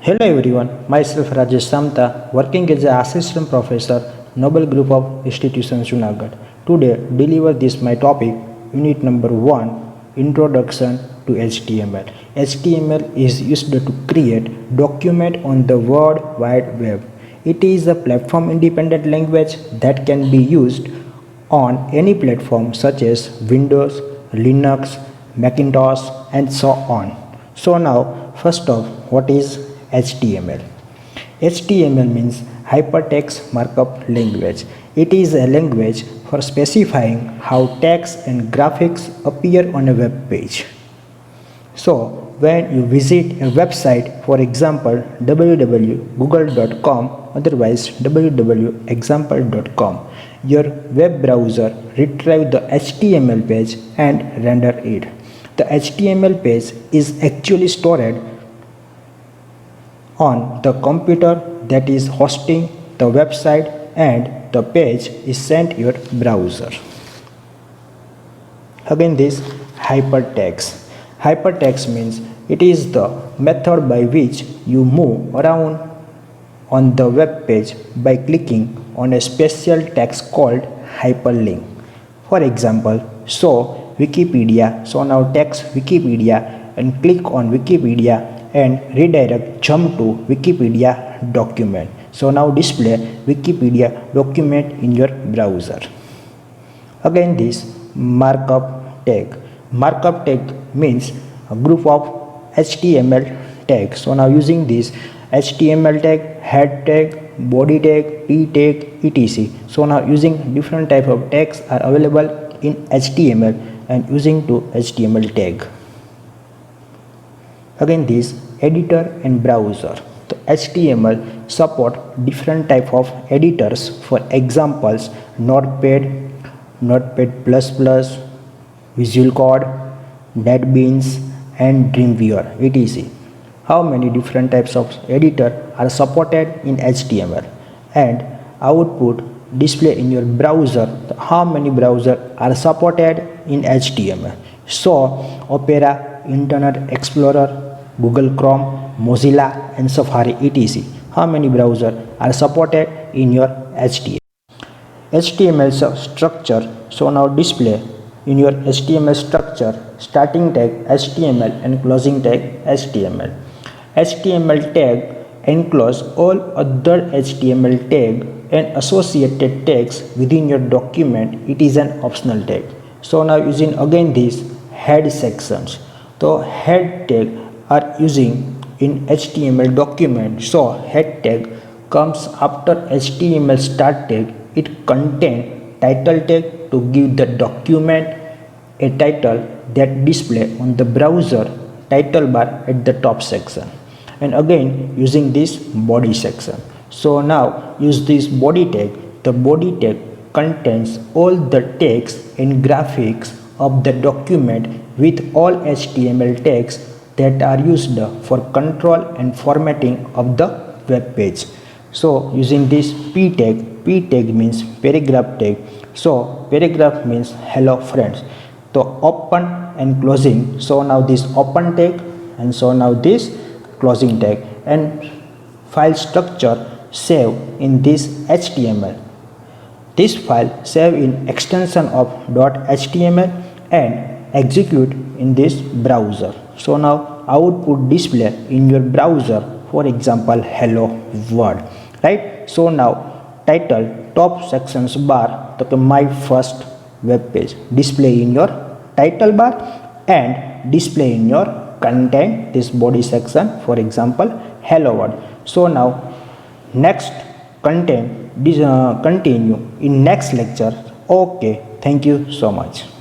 Hello everyone, myself Rajesh Samta, working as an assistant professor, Noble Group of Institutions Junagadh. Today, deliver this my topic, unit number 1, Introduction to HTML. HTML is used to create document on the World Wide Web. It is a platform independent language that can be used on any platform such as Windows, Linux, Macintosh and so on. So now first off, what is HTML? HTML means Hypertext Markup Language. It is a language for specifying how text and graphics appear on a web page. So when you visit a website, for example www.google.com, otherwise www.example.com, your web browser retrieve the HTML page and render it. The HTML page is actually stored on the computer that is hosting the website and the page is sent your browser. Again, this hypertext. Hypertext means it is the method by which you move around on the web page by clicking on a special text called hyperlink. For example, so Wikipedia, so now text Wikipedia and click on Wikipedia and redirect jump to Wikipedia document. So now display Wikipedia document in your browser. Again, this markup tag. Markup tag means a group of HTML tags. So now using this HTML tag, head tag, body tag, p tag, etc. So now using different type of tags are available in HTML and using to HTML tag. Again, this editor and browser. The HTML support different type of editors. For examples, Notepad, Notepad++, Visual Code, NetBeans and Dreamweaver, etc. How many different types of editor are supported in HTML, and output display in your browser, how many browser are supported in HTML. So Opera, Internet Explorer, Google Chrome, Mozilla and Safari, etc. How many browsers are supported in your HTML. HTML structure. So now display in your HTML structure starting tag HTML and closing tag HTML. HTML tag enclose all other HTML tag and associated tags within your document. It is an optional tag. So now using again these head sections. So head tag are using in HTML document. So head tag comes after HTML start tag. It contains title tag to give the document a title that display on the browser title bar at the top section. And again using this body section. So now use this body tag. The body tag contains all the text and graphics of the document with all HTML tags that are used for control and formatting of the web page. So using this p tag means paragraph tag. So paragraph means hello friends. So open and closing. So now this open tag and so now this closing tag, and file structure save in this HTML. This file save in extension of .html and execute in this browser. So now output display in your browser, for example hello world, right? So now title top sections bar, so my first web page display in your title bar and display in your content this body section, for example hello world. So now next content continue in next lecture. Okay, thank you so much.